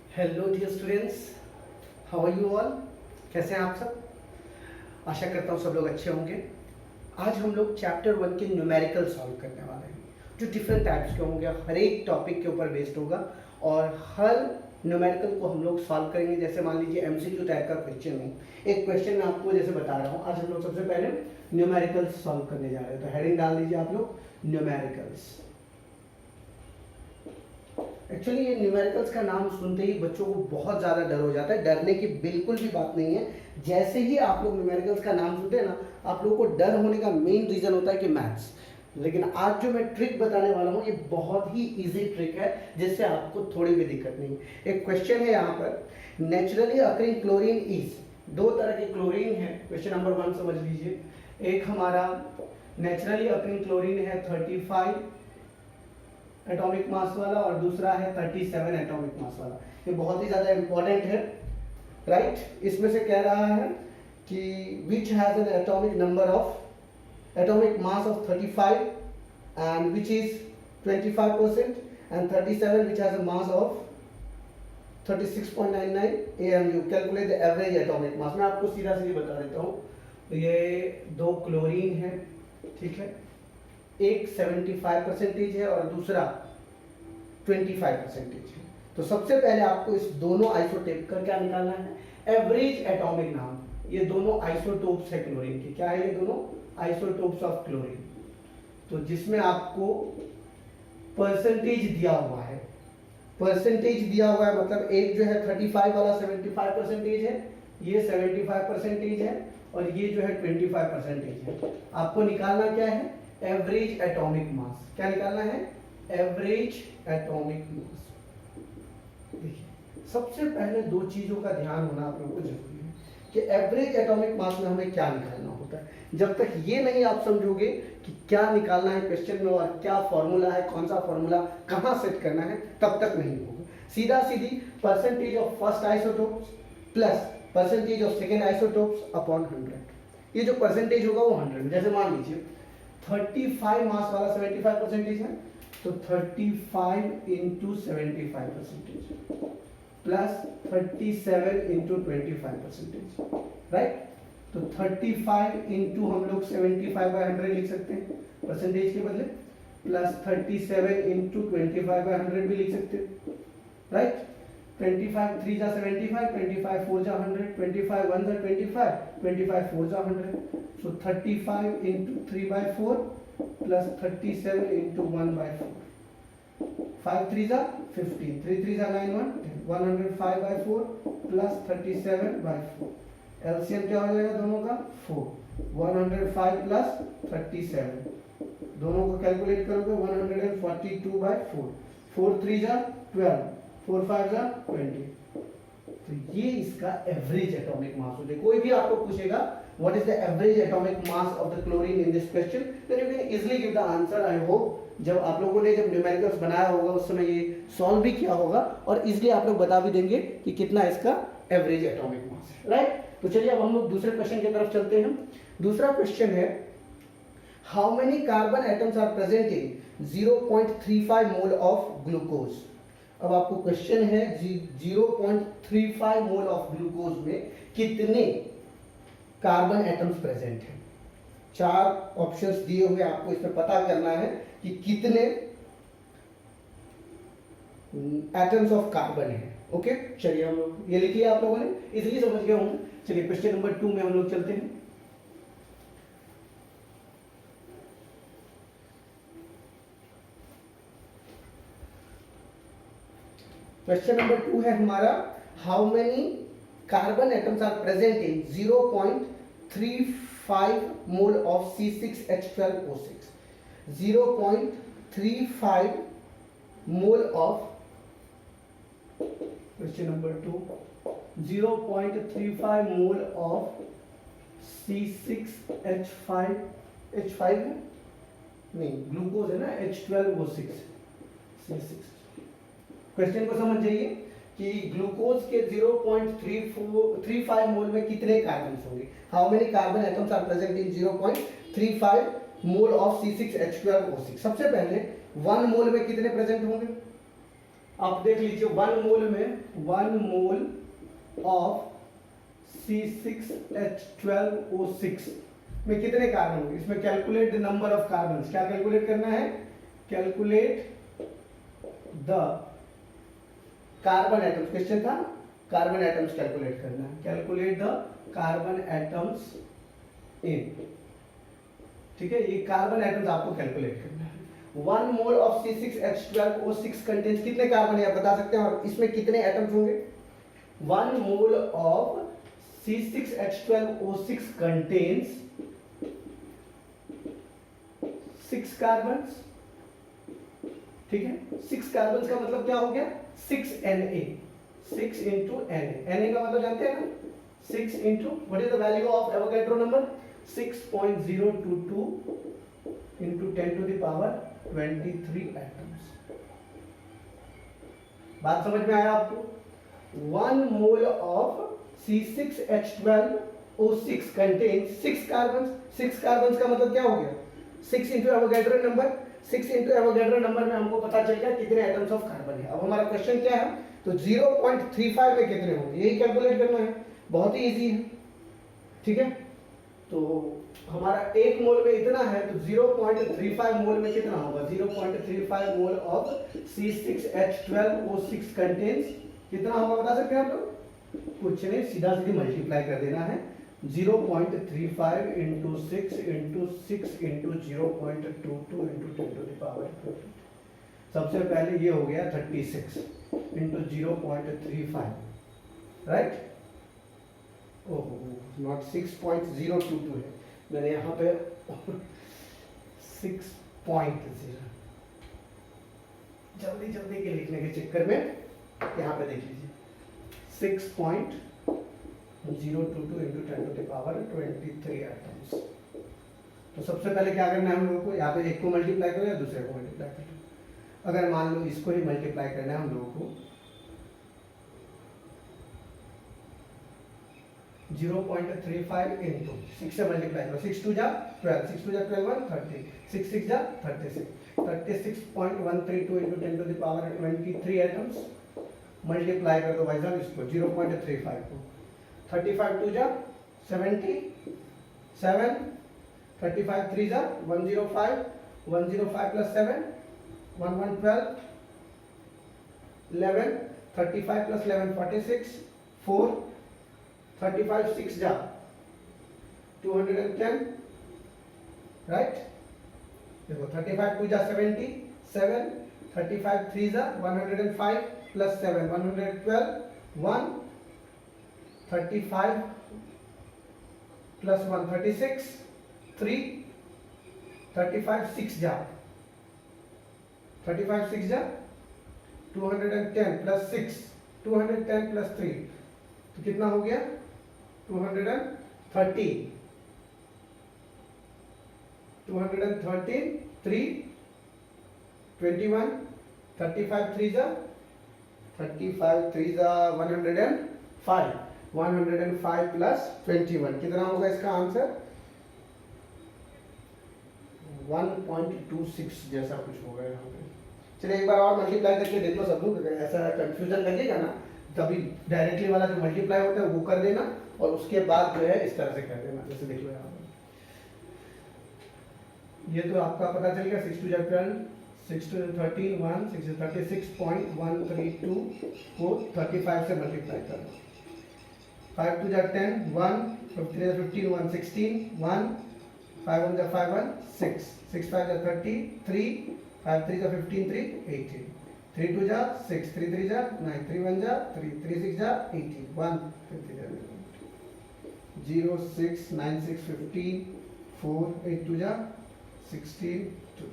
Hello dear students, how are you all. कैसे हैं आप सब। आशा करता हूँ सब लोग अच्छे होंगे। आज हम लोग चैप्टर 1 के न्यूमेरिकल सॉल्व करने वाले हैं, जो डिफरेंट टाइप्स के होंगे, हर एक टॉपिक के ऊपर बेस्ड होगा और हर न्यूमेरिकल को हम लोग सॉल्व करेंगे। जैसे मान लीजिए एमसीक्यू टाइप का क्वेश्चन है, एक क्वेश्चन मैं आपको जैसे बता रहा हूँ। आज हम लोग सबसे पहले न्यूमेरिकल्स सॉल्व करने जा रहे हैं, तो हेडिंग डाल दीजिए आप लोग न्यूमेरिकल्स। एक्चुअली ये न्यूमेरिकल्स का नाम सुनते ही बच्चों को बहुत ज़्यादा डर हो जाता है। डरने की बिल्कुल भी बात नहीं है। जैसे ही आप लोग न्यूमेरिकल्स का नाम सुनते हैं ना, आप लोगों को डर होने का मेन रीज़न होता है कि मैथ्स। लेकिन आज जो मैं ट्रिक बताने वाला हूँ, ये बहुत ही इजी ट्रिक है, जिससे आपको थोड़ी भी दिक्कत नहीं है। एक क्वेश्चन है यहाँ पर, नेचुरली अकरिंग क्लोरीन इज, दो तरह के क्लोरीन है। क्वेश्चन नंबर 1 समझ लीजिए। एक हमारा नेचुरली अकरिंग क्लोरीन है 35 एटॉमिक मास वाला, और दूसरा है 37 एटॉमिक मास वाला। ये बहुत ही ज़्यादा इंपॉर्टेंट है, राइट। इसमें से कह रहा है कि which has an atomic number of atomic mass of 35 and which is 25%, and 37 which has a mass of 36.99 AMU। Calculate the average atomic मास। मैं आपको सीधा सीधी बता देता हूँ। तो ये दो क्लोरीन है, ठीक है। एक 75% है और दूसरा 25% है। तो सबसे पहले आपको इस दोनों आइसोटोप का क्या निकालना है, एवरेज एटॉमिक नाम। ये दोनों आइसोटोप्स है क्लोरीन के। क्या है ये दोनों आइसोटोप्स ऑफ क्लोरीन। तो जिसमें आपको परसेंटेज दिया हुआ है, परसेंटेज दिया हुआ है मतलब एक जो है 35 वाला 75% है, ये 75% है, और ये जो है 25% है। आपको निकालना क्या है, एवरेज एटॉमिक मास। क्या निकालना है, एवरेज एटॉमिक मास। देखिए, सबसे पहले दो चीजों का ध्यान होना आप लोगों को जरूरी है कि एवरेज एटॉमिक मास में हमें क्या निकालना होता है। जब तक ये नहीं आप समझोगे कि क्या निकालना है क्वेश्चन में और क्या फॉर्मूला है, कौन सा फॉर्मूला कहाँ सेट करना है, तब तक नहीं होगा। सीधा सीधी percentage of first isotopes plus percentage of second isotopes upon 100। ये जो परसेंटेज होगा वो 100। जैसे मान लीजिए 35 मास वाला 75% है, तो 35 इंटू 75% प्लस 37 इंटू 25%, राइट। तो 35 इंटू हम लोग 75/100 लिख सकते हैं परसेंटेज के बदले, प्लस 37 इंटू 25/100 भी लिख सकते हैं, राइट। 25 3 जा 75, 25 4 जा 100, 25 1 जा 25, 25 4 जा 100। So 35 into 3/4 plus 37 into 1/4. 5 3 जा 15, 3 3 जा 9 1 10, 105/4 plus 37/4। एलसीएम क्या हो जाएगा दोनों का 4। 105 plus 37, दोनों को कैलकुलेट करोगे 142/4। 4 3 जा 12, 4 5 जा 20। तो ये इसका एवरेज एटॉमिक मास हो जाए। कोई भी आपको पूछेगा what is the average atomic mass of the chlorine in this question, then you can easily give the answer. I hope जब आप लोगों ने जब न्यूमेरिकल्स बनाया होगा उस समय ये सॉल्व भी किया होगा और इजीली आप लोग बता भी देंगे कि कितना इसका एवरेज एटॉमिक मास है, राइट। तो चलिए अब हम लोग दूसरे क्वेश्चन की तरफ चलते हैं। दूसरा क्वेश्चन है, how many carbon atoms are present in 0.35 mole of glucose. अब आपको क्वेश्चन है 0.35 मोल ऑफ ग्लूकोज में कितने कार्बन एटम्स प्रेजेंट हैं। 4 ऑप्शंस दिए हुए, आपको इसमें पता करना है कि कितने एटम्स ऑफ कार्बन है। ओके, चलिए हम लोग ये लिख लिया आप लोगों ने, इजीली समझ गए होंगे। चलिए क्वेश्चन नंबर 2 में हम लोग चलते हैं। क्वेश्चन नंबर 2 है हमारा, how many carbon atoms are present in 0.35 mole of C6H12O6। 0.35 mole of, question number 2, 0.35 mole of C6H5, H5 है नहीं, ग्लूकोज है ना, H12O6, C6। क्वेश्चन को समझ जाइए कि ग्लूकोज के 0.35 मोल में कितने कार्बन होंगे। How many carbon atoms are present in 0.35 mole of C6H12O6। सबसे पहले 1 मोल में कितने प्रेजेंट होंगे, आप देख लीजिए 1 मोल में 1 मोल ऑफ C6H12O6 में कितने कार्बन होंगे? इसमें calculate the number of carbon, क्या कैलकुलेट करना है? Calculate the carbon atoms, question था कार्बन एटम्स कैलकुलेट करना है, calculate the carbon atoms in, ठीक है, ये कार्बन एटम्स आपको कैलकुलेट करना है। 1 मोल ऑफ C6H12O6 कंटेन्स कितने कार्बन है आप बता सकते हैं, और इसमें कितने एटम्स होंगे? 1 मोल ऑफ C6H12O6 contains 6 कार्बन्स, ठीक है। 6 कार्बन्स का मतलब क्या हो गया? 6Na, 6 into Na, Na का मतलब जानते हैं ना? 6 into what is the value of Avogadro number? 6.022 into 10 to the power 23 atoms। बात समझ में आया आपको? 1 mole of C6H12O6 contains 6 carbons. 6 carbons का मतलब क्या हो गया? 6 into Avogadro number, 6 into Avogadro number में हमको पता चल गया कितने एटम्स ऑफ कार्बन है। अब हमारा क्वेश्चन क्या है? तो 0.35 में कितने होंगे, यही कैलकुलेट करना है, बहुत ही इजी है, ठीक है। तो हमारा 1 मोल में इतना है, तो 0.35 मोल में कितना होगा? 0.35 मोल ऑफ C6H12O6 कंटेन्स कितना होगा बता सकते हैं आप लोग? कुछ नहीं, सीधा सीधी मल्टीप्लाई कर देना है। 0.35 into 6 into 6 into 0.22 into 10 to the power 20। सबसे पहले ये हो गया 36 into 0.35, राइट? ओह नॉट 6.022 है, मैंने यहाँ पे 6.0 जल्दी जल्दी के लिखने के चक्कर में यहाँ पे देख लीजिए 6.022 into 10 to the power 23 atoms. तो सबसे पहले क्या करना है हम लोगों को? यहाँ पे एक को मल्टीप्लाई करो या दूसरे को मल्टीप्लाई करो। अगर मान लो इसको ही मल्टीप्लाई करना है हम लोगों को, 0.35 into 6 से मल्टीप्लाई करो, 6 2 जा 12, 6 2 जा 12 30, 6 6 जा 36, 36.132 into 10 to the power 23 atoms. Multiply कर दो भाई साहब इसको 0.35 को, 35 2 जा 70, 7, 35 3 जा 105, 105 plus 7 1112, 11, 35 plus 11 46, 4, 35 6 जा 210, राइट? देखो 35 2 जा 70, 7, 35 3 जा 105 plus 7 112, 1, 35 plus 1 36, 3, 35 6 जा 35 6 जा 210 plus 6, 210 plus 3 तो कितना हो गया? 213, 213 3 21, 35 3 जा 105, 105 plus 21 कितना होगा इसका आंसर? 1.26 जैसा कुछ होगा यहाँ पे। चलिए एक बार और मल्टीप्लाई करके देख लो सब लोग, ऐसा कंफ्यूजन लगेगा ना तभी डायरेक्टली वाला जो मल्टीप्लाई होता है वो कर देना, और उसके बाद जो है इस तरह से कर देना। जैसे देख लो यहाँ पे, ये तो आपका पता चल गया 6 2 जा 12, 6 2 13 1, 6 36.132 को 35 से मल्टीप्लाई कर दो, 5 2 जा 10 1, 3 15 1 16 1, 5 1 जा 5 1 6, 6 5 जा 30 3, 5 3 जा 15 3 18, 3 2 जा 6, 3 3 जा 9, 3 1 जा 3, 3 6 जा 18, 1 0 6 9 6 15 4 8 2 जा 16 2,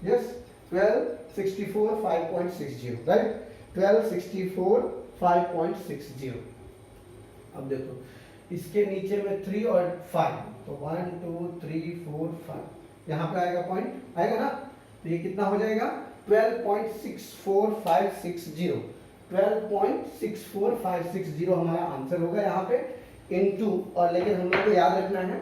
yes 12 64 5.60, right? 12 64 5.60। अब देखो इसके नीचे में 3 और 5, तो 1 2 3 4 5 यहाँ पे आएगा पॉइंट, आएगा ना? तो ये कितना हो जाएगा? 12.64560, 12.64560 हमारा आंसर होगा यहाँ पे, इनटू, और लेकिन हम लोग को याद रखना है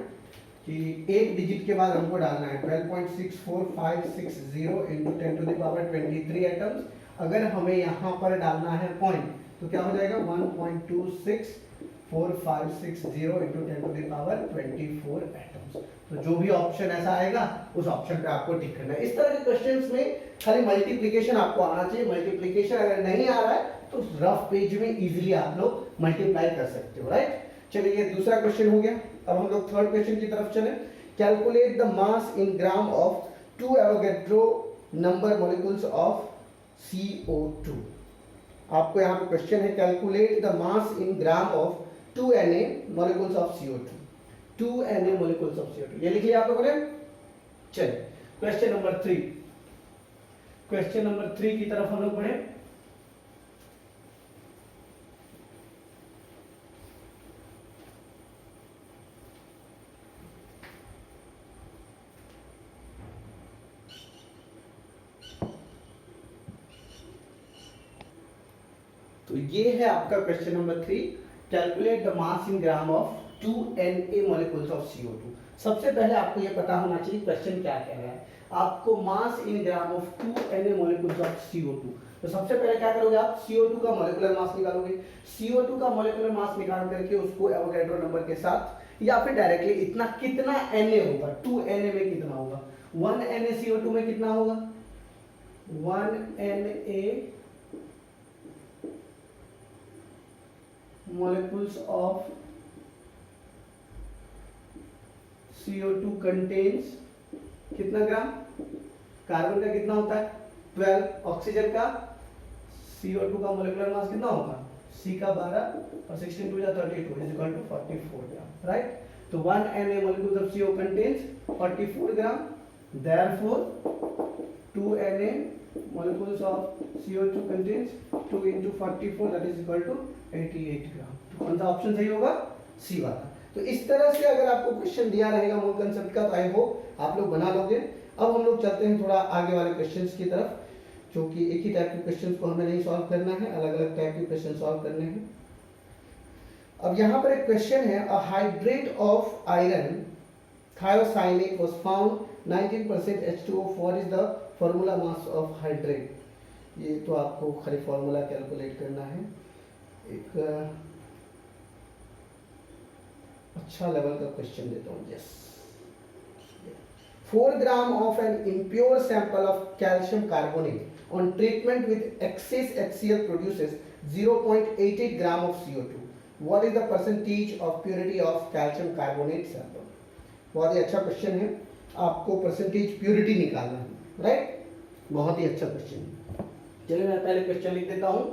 कि एक डिजिट के बाद हमको डालना है 12.64560 into 10 to the power 23 atoms, अगर हमें यहाँ पर डालना है पॉइंट तो क्या हो जाएगा 1.26456 इंटू 10⁻24 एटम्स। तो जो भी ऑप्शन ऐसा आएगा उस ऑप्शन पे आपको टिक करना है। इस तरह के क्वेश्चंस में खाली मल्टीप्लिकेशन आपको आना चाहिए। मल्टीप्लिकेशन अगर नहीं आ रहा है तो रफ पेज में इजीली आप लोग मल्टीप्लाई कर सकते हो, राइट। चलिए ये दूसरा क्वेश्चन हो गया। अब हम लोग थर्ड क्वेश्चन की तरफ चले। Calculate the mass in gram of 2 Avogadro number molecules of CO2। आपको यहाँ पे क्वेश्चन है calculate the mass in gram of 2 Na molecules of CO2। 2 Na molecules of CO2 ये लिख लिया आप लोगों ने। चलिए क्वेश्चन नंबर 3, क्वेश्चन नंबर 3 की तरफ हम लोग बढ़े। तो ये है आपका question number 3, calculate the mass in gram of 2 Na molecules of CO2। सबसे पहले आपको ये पता होना चाहिए क्वेश्चन क्या कह रहा है। आपको mass in gram of 2 Na molecules of CO2। तो सबसे पहले क्या करोगे आप, CO2 का मॉलिक्यूलर मास निकालोगे। CO2 का मॉलिक्यूलर मास निकाल करके उसको एवोगैड्रो नंबर के साथ या फिर डायरेक्टली इतना कितना Na होगा, 2 Na में कितना होगा, 1 Na CO2 में कितना होगा, 1 Na molecules of CO2 contains कितना ग्राम, कार्बन का कितना होता है 12, ऑक्सीजन का CO2 का मोलिकुलर मास कितना होगा, C का 12 और 16 2 32 is equal to 44 gram, right. तो 1 Na molecules of CO contains 44 gram, therefore 2 Na molecules of CO2 contains 2 into 44 that is equal to 88 ग्राम। तो कौन सा ऑप्शन सही होगा, सी वाला। तो इस तरह से अगर आपको क्वेश्चन दिया रहेगा मोल कंसेप्ट का तो आई होप आप लोग बना लोगे। अब हम लोग चलते हैं थोड़ा आगे वाले क्वेश्चंस की तरफ, जो कि एक ही टाइप के क्वेश्चंस को हमें नहीं सॉल्व करना है, अलग अलग टाइप के क्वेश्चन सॉल्व करने हैं। अब यहाँ पर एक क्वेश्चन है, a hydrate of iron thiocyanate was found 19% H2O, what is the formula mass of hydrate। ये तो आपको खाली फॉर्मूला कैलकुलेट करना है। एक अच्छा लेवल का क्वेश्चन देता हूँ, yes. 4 gram of an impure sample of calcium carbonate on treatment with excess HCl produces 0.88 gram of CO2। What is the percentage of purity of calcium carbonate sample। बहुत ही अच्छा question है, आपको percentage purity निकालना है, right. बहुत ही अच्छा question है। चलिए मैं पहले क्वेश्चन लिख देता हूं।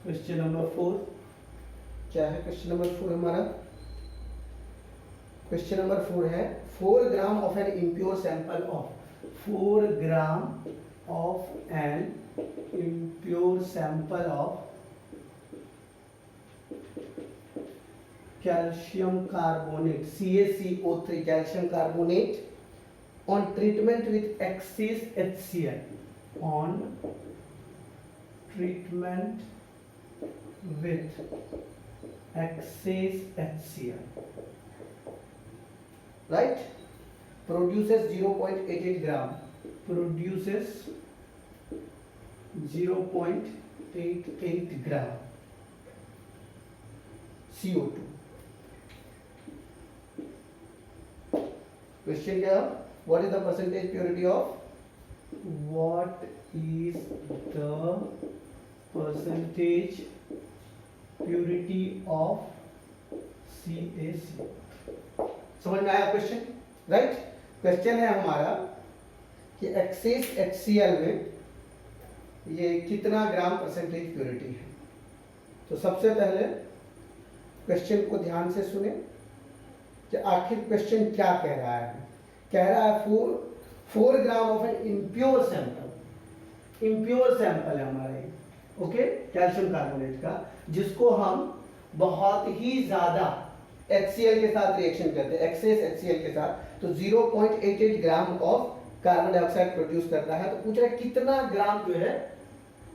क्वेश्चन नंबर 4 क्या है, क्वेश्चन नंबर 4 हमारा क्वेश्चन नंबर 4 है 4 gram of an impure sample of 4 gram of an impure sample of calcium carbonate CaCO3 calcium carbonate on treatment with excess HCl on treatment with excess HCl, right, produces 0.88 gram, produces 0.88 gram CO2। Question क्या, what is the percentage purity of, what is the percentage purity of CaCO। समझ में आया question, right. Question है हमारा कि access HCl में ये कितना ग्राम परसेंटेज प्योरिटी है। तो सबसे पहले क्वेश्चन को ध्यान से सुने कि आखिर क्वेश्चन क्या कह रहा है। कह रहा है 4 gram of an impure sample, impure sample है हमारे, ओके, कैल्शियम कार्बोनेट का, जिसको हम बहुत ही ज्यादा HCl के साथ रिएक्शन करते हैं, एक्सेस HCl के साथ, तो 0.88 gram of carbon dioxide produce करता है। तो पूछ रहा है कितना ग्राम जो है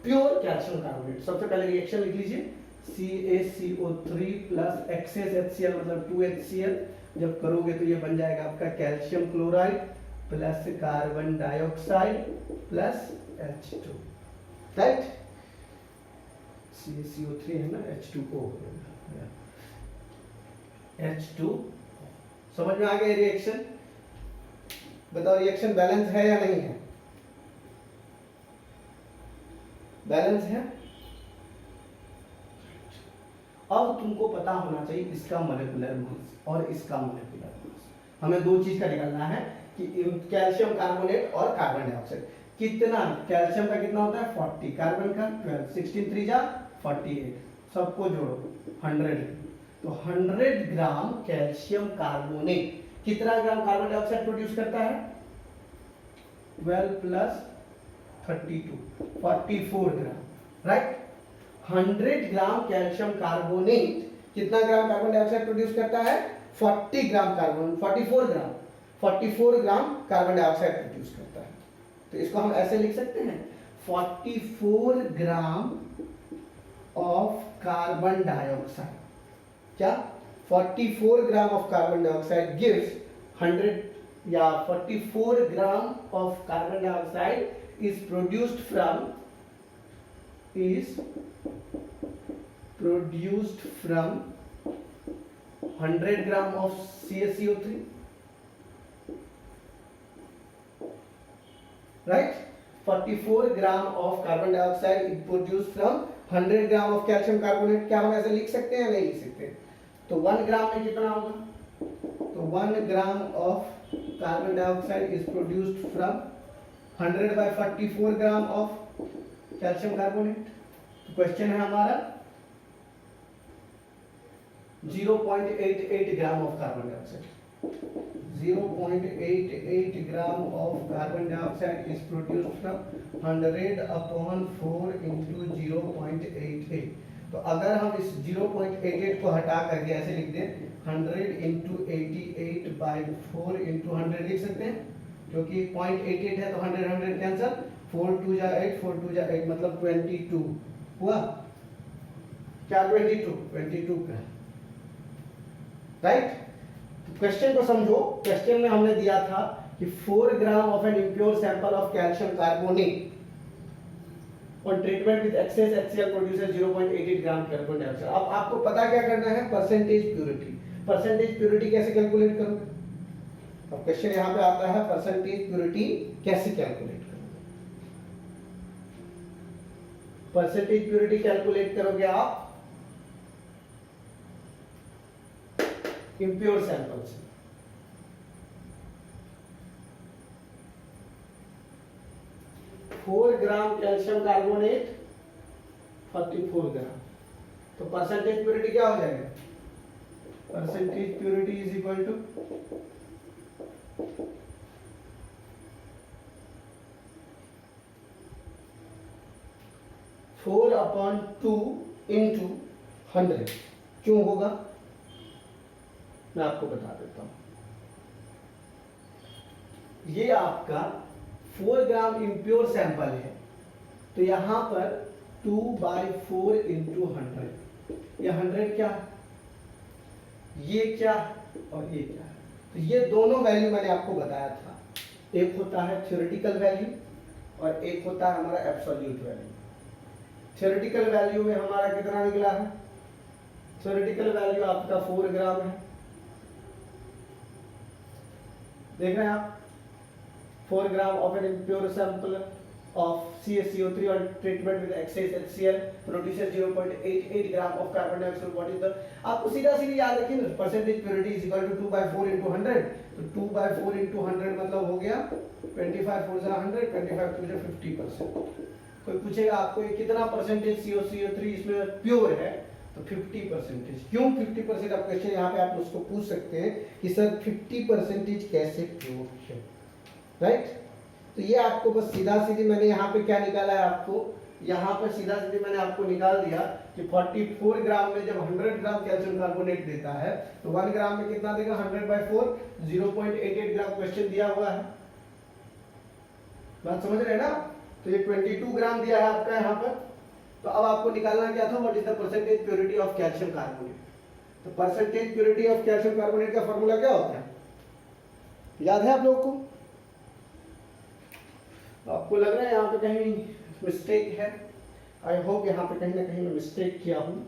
प्योर कैल्शियम कार्बोनेट। सबसे पहले रिएक्शन लिख लीजिए, CaCO3 प्लस एक्सेस HCl मतलब 2HCl। जब करोगे तो ये बन जाएगा आपका calcium chloride plus carbon dioxide plus H2, right. CaCO3 है ना, H2O, H2। समझ में आ गया रिएक्शन? बताओ रिएक्शन बैलेंस है या नहीं है? बैलेंस है। अब तुमको पता होना चाहिए इसका मोलेकुलर मास और इसका मोलेकुलर मास। हमें दो चीज का निकालना है कि कैल्शियम कार्बोनेट और कार्बन डाइऑक्साइड कितना, कैल्शियम का कितना होता है 40, कार्बन का 12, 16 3 जा 48, सबको जोड़ो 100। तो 100 ग्राम कैल्शियम कार्बोनेट कितना ग्राम कार्बन डाइऑक्साइड प्रोड्यूस करता है? 12 प्लस 32 44 ग्राम, राइट। 100 ग्राम कैल्शियम कार्बोनेट कितना ग्राम कार्बन डाइऑक्साइड प्रोड्यूस करता है? 44 ग्राम कार्बन डाइऑक्साइड प्रोड्यूस करता है। तो इसको हम ऐसे लिख सकते हैं, 44 ग्राम ऑफ कार्बन डाइऑक्साइड। क्या 44 gram of carbon dioxide gives 100, या 44 gram of carbon dioxide is produced from 100 gram of CaCO3, right? 44 gram of carbon dioxide is produced from 100 gram of calcium carbonate। क्या हम ऐसे लिख सकते हैं या नहीं लिख सकते? तो 1 ग्राम में कितना होगा? तो 1 gram of carbon dioxide is produced from 100 by 44 gram of calcium carbonate. Question है हमारा 0.88 gram of carbon dioxide. 0.88 gram of carbon dioxide is produced from 100 upon 4 into 0.88। तो अगर हम इस 0.88 को हटा करके ऐसे लिख दें 100 इंटू 88 बाई 4 इंटू 100 लिख सकते हैं, क्योंकि 0.88 है तो 100 कैंसल, 4 2 जा 8, 4 2 जा 8 मतलब 22 हुआ। क्या 22 का, राइट। तो क्वेश्चन को समझो। क्वेश्चन में हमने दिया था कि 4 gram of an impure sample of calcium carbonate on treatment with excess HCl produces 0.88 gram carbon dioxide. अब आपको पता क्या करना है? Percentage purity. परसेंटेज प्योरिटी कैसे कैलकुलेट करोगे? अब क्वेश्चन यहां पे आता है परसेंटेज प्योरिटी कैसे कैलकुलेट करोगे? परसेंटेज प्योरिटी कैलकुलेट करोगे आप इम्प्योर सैंपल से। Four gram calcium carbonate 44 gram, तो परसेंटेज प्योरिटी क्या हो जाएगा? Percentage purity is equal to 4/2 into 100। क्यों होगा मैं आपको बता देता हूं। ये आपका 4 ग्राम इम्प्योर सैंपल है, तो यहां पर 2/4 इंटू 100। ये 100 क्या, ये क्या और ये क्या, तो ये दोनों वैल्यू मैंने आपको बताया था। एक होता है थ्योरेटिकल वैल्यू और एक होता है हमारा एब्सोल्यूट वैल्यू। थ्योरेटिकल वैल्यू में हमारा कितना निकला है? थ्योरेटिकल वैल्यू आपका 4 ग्राम है, देख रहे हैं आप। 4 gram of an impure sample of CaCO3 on treatment with excess HCl produces 0.88 ग्राम of carbon dioxide। What is the, आपको सीधा सीधी याद रखिए ना, percentage purity is equal to 2/4 into 100। तो 2/4 into 100 मतलब हो गया 25 4 100, 25 2 50%। कोई पूछेगा आपको ये कितना परसेंटेज CO3 इसमें प्योर है, तो 50%। क्यों 50%? आप क्वेश्चन यहाँ पे आप उसको पूछ सकते हैं कि सर 50% कैसे प्योर है, राइट। तो ये आपको बस सीधा सीधी मैंने यहाँ पे क्या निकाला है, आपको यहाँ पर सीधा सीधी मैंने आपको निकाल दिया कि 44 ग्राम में जब 100 ग्राम कैल्शियम कार्बोनेट देता है तो 1 ग्राम में कितना देगा? 100/4 0.88 ग्राम क्वेश्चन दिया हुआ है। बात समझ रहे हैं ना? तो ये 22 ग्राम दिया है आपका यहाँ पर। तो अब आपको निकालना क्या था, what is the percentage purity of calcium carbonate. तो percentage purity of calcium carbonate का फॉर्मूला क्या होता है, याद है आप लोगों को? आपको लग रहा है यहाँ पे कहीं मिस्टेक है? आई होप यहाँ पे कहीं ना कहीं मैं मिस्टेक किया हूँ।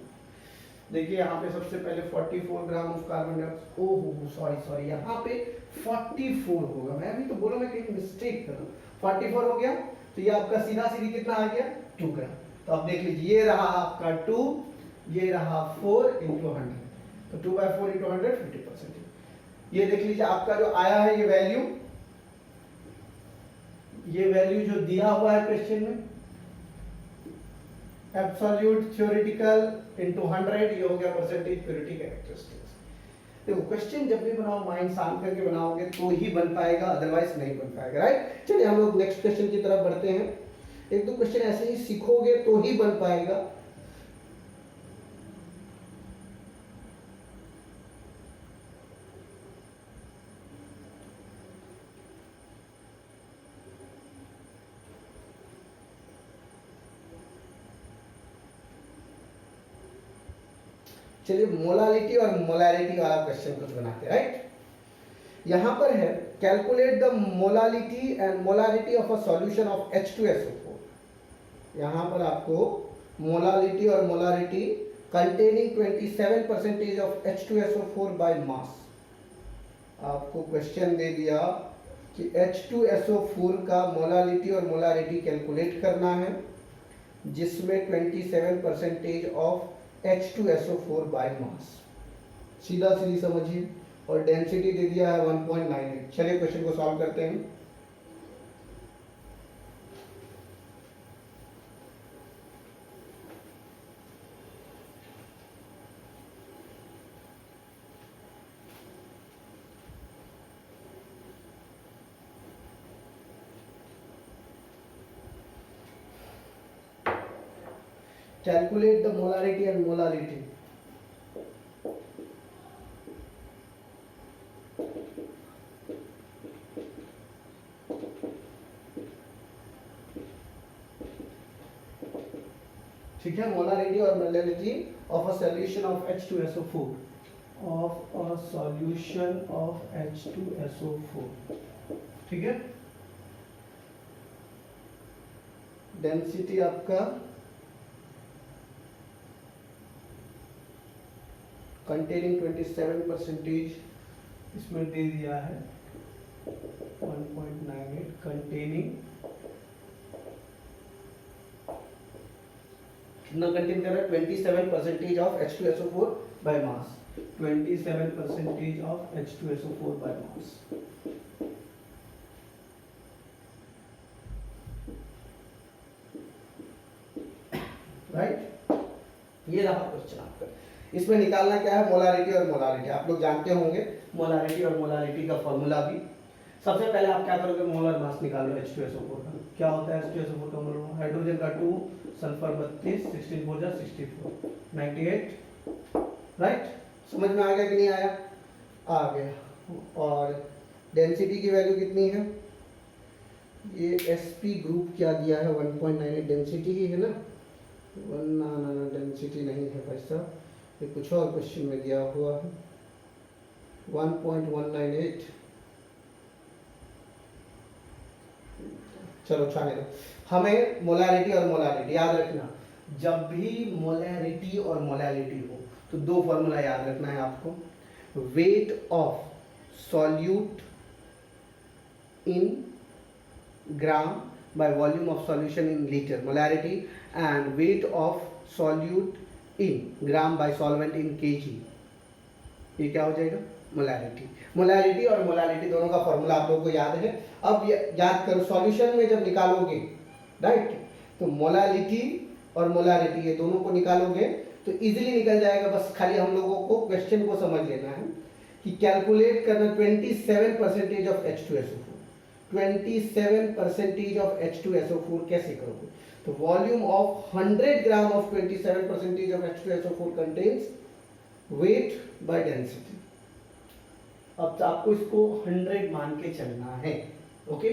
देखिए यहाँ पे सबसे पहले 44 ग्राम ऑफ कार्बन डाइऑक्साइड, ओहो सॉरी यहाँ पे 44 होगा, मैं भी तो बोला मैं कहीं मिस्टेक कर रहा हूँ। 44 हो गया, तो ये आपका सीधा सीधी कितना आ गया, 2 ग्राम। तो आप देख लीजिए, ये रहा आपका 2, ये रहा 4 इंटू 100, तो 2/4 इंटू 100 50%। ये देख लीजिए आपका जो आया है ये वैल्यू जो दिया हुआ है क्वेश्चन में, एब्सोल्यूट थ्योरेटिकल इनटू 100, ये हो गया परसेंटेज प्योरिटी कैरेक्टरिस्टिक्स। देखो क्वेश्चन जब भी बनाओ माइंड शांत करके बनाओगे तो ही बन पाएगा, अदरवाइज नहीं बन पाएगा, राइट। चलिए हम लोग नेक्स्ट क्वेश्चन की तरफ बढ़ते हैं। एक दो क्वेश्चन ऐसे ही सीखोगे तो ही बन पाएगा। चलिए मोलालिटी और मोलैरिटी वाला क्वेश्चन कुछ बनाते हैं, राइट। यहां पर है calculate the molality and molarity of a solution of H2SO4। यहां पर आपको मोलालिटी और molarity containing 27% of H2SO4 by mass. आपको क्वेश्चन दे दिया कि H2SO4 का मोलालिटी और मोलारिटी कैलकुलेट करना है, जिसमें 27% ऑफ H2SO4 बाय मास। सीधा सीधी समझिए, और डेंसिटी दे दिया है 1.98। चलिए क्वेश्चन को सॉल्व करते हैं। Calculate the molarity and molality. ठीक है, मोलारिटी और molality of a solution of H2SO4, of a solution of H2SO4, ठीक है। डेंसिटी आपका कंटेनिंग 27%, इसमें दे दिया है 1.98, कंटेनिंग कितना कंटेन कर रहा है, 27% of H2SO4 by mass, 27% of H2SO4 by mass. Right, ये रहा क्वेश्चन आपका। इसमें निकालना क्या है, मोलारिटी और मोलारिटी। आप लोग जानते होंगे मोलारिटी और मोलारिटी का फॉर्मूला भी। सबसे पहले आप क्या करोगे, मोलर मास निकालो H2SO4 का। क्या होता है H2SO4 का मोलर मास, हाइड्रोजन का 2, सल्फर 32, 16 4 जा 64, 98, राइट। समझ में आ गया कि नहीं आया? आ गया। और डेंसिटी की वैल्यू कितनी है, ये sp ग्रुप क्या दिया है, 1.98 डेंसिटी ही है ना, ना डेंसिटी नहीं है भाई साहब, ये कुछ और क्वेश्चन में दिया हुआ है, 1.198। चलो छाने दो। हमें मोलारिटी और मोलालिटी याद रखना, जब भी मोलारिटी और मोलालिटी हो तो दो फॉर्मूला याद रखना है आपको, weight of solute in gram by volume of solution in liter molarity, and weight of solute in gram by solvent in kg। ये क्या हो जाएगा, मोलारिटी। मोलारिटी और मोलालिटी दोनों का फॉर्मूला आप लोगों को याद है। अब याद करो, सॉल्यूशन में जब निकालोगे, राइट, तो मोलालिटी और मोलारिटी ये दोनों को निकालोगे तो इजीली निकल जाएगा। बस खाली हम लोगों को क्वेश्चन को समझ लेना है कि कैलकुलेट करना 27% ऑफ H2SO4, 27% ऑफ H2SO4 कैसे करोगे, तो volume of 100 gram of 27% of H2SO4 contains weight by density. अब आपको इसको 100 मान के चलना है, ओके।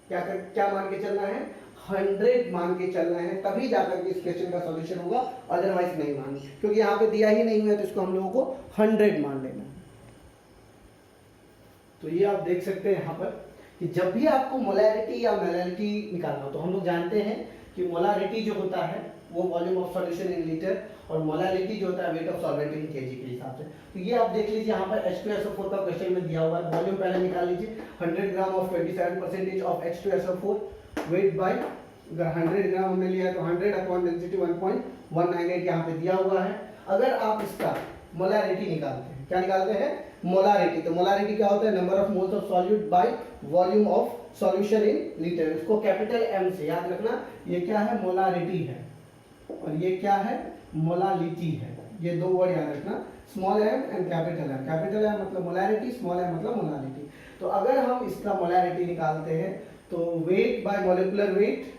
क्या मान के चलना है, 100 मान के चलना है, तभी जाकर के इस क्वेश्चन का सॉल्यूशन होगा, अदरवाइज नहीं मान, क्योंकि यहाँ पे दिया ही नहीं हुआ है तो इसको हम लोगों को 100 मान लेना है। तो ये आप देख सकते हैं यहाँ पर कि जब भी आपको मोलैरिटी या मोलैलिटी निकालना हो तो हम लोग जानते हैं कि मोलैरिटी जो होता है वो volume of solution in litre और मोलैलिटी जो होता है weight of solvent in KG के हिसाब से। तो ये आप देख लीजिए यहाँ पर H2SO4 का क्वेश्चन में दिया हुआ है, वॉल्यूम पहले निकाल लीजिए, 100 gram of 27% of H2SO4 weight by 100 ग्राम हमने लिया तो 100 अपॉन डेंसिटी 1.198 यहाँ पे दिया हुआ है। अगर आप इसका मोलैरिटी निकालते हैं, क्या निकालते हैं, मोलैरिटी, तो मोलैरिटी क्या होता है, number of moles of solute bye volume of solution in litre. इसको कैपिटल M से याद रखना, ये क्या है, मोलैरिटी है और ये क्या है, मोलालिटी है। ये दो वर्ड याद रखना, small m and capital M। Capital M मतलब मोलैरिटी, स्मॉल m मतलब मोलालिटी। तो अगर हम इसका मोलैरिटी निकालते हैं तो weight by molecular weight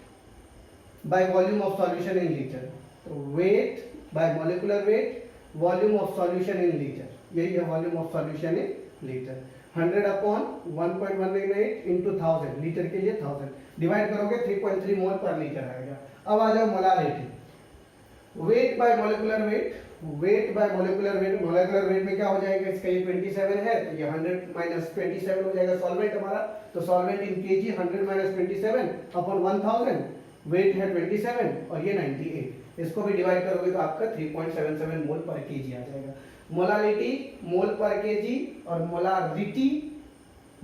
by volume of solution in litre, तो weight by molecular weight volume of solution in litre, यही है volume of solution in litre. 100 upon 1.198 into 1000, litre के लिए 1000 डिवाइड करोगे 3.3 मोल पर लीटर आएगा। अब आ जाओ molarity, wait by molecular wait, wait by molecular wait, molecular weight में क्या हो जाएगा, इसका ये 27 है तो ये 100 माइनस 27 हो जाएगा सॉल्वेंट हमारा, तो solvent in KG 100 minus 27 upon 1000, weight है 27 और ये 98, इसको भी डिवाइड करोगे तो आपका 3.77 मोल पर केजी आ जाएगा। मोलालिटी मोल पर केजी और मोलारिटी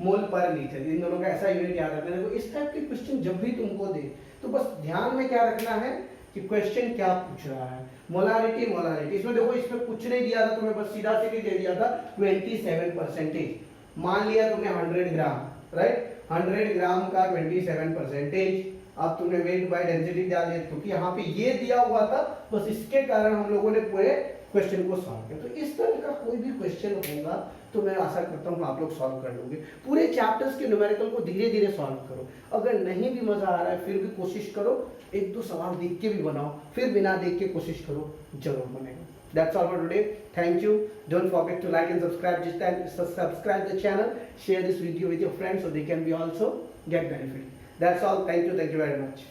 मोल पर लीटर, इन दोनों का ऐसा यूनिट याद रखना है। तो इस टाइप के क्वेश्चन जब भी तुमको दे तो बस ध्यान में क्या रखना है कि क्वेश्चन क्या पूछ रहा है, मोलारिटी मोलारिटी। इसमें देखो, इसमें कुछ नहीं दिया था तुम्हें, बस सीधा सीधी दे दिया था 27%। मान लिया तुमने 100 ग्राम, राइट, 100 ग्राम का 27%, अब तुमने वेट बाय डेंसिटी डाल दिया क्योंकि यहाँ पे ये दिया हुआ था, बस इसके कारण हम लोगों ने पूरे क्वेश्चन को सॉल्व किया। तो इस तरह का कोई भी क्वेश्चन होगा तो मैं आशा करता हूँ आप लोग सॉल्व कर लोगे। पूरे चैप्टर्स के न्यूमेरिकल को धीरे धीरे सॉल्व करो, अगर नहीं भी मजा आ रहा है फिर भी कोशिश करो, एक दो सवाल देख के भी बनाओ, फिर बिना देख के कोशिश करो, जरूर बनेगा। That's all for today. Thank you. Don't forget to like and subscribe. Just subscribe the channel. Share this video with your friends so they can be also get benefit. That's all. Thank you. Thank you very much.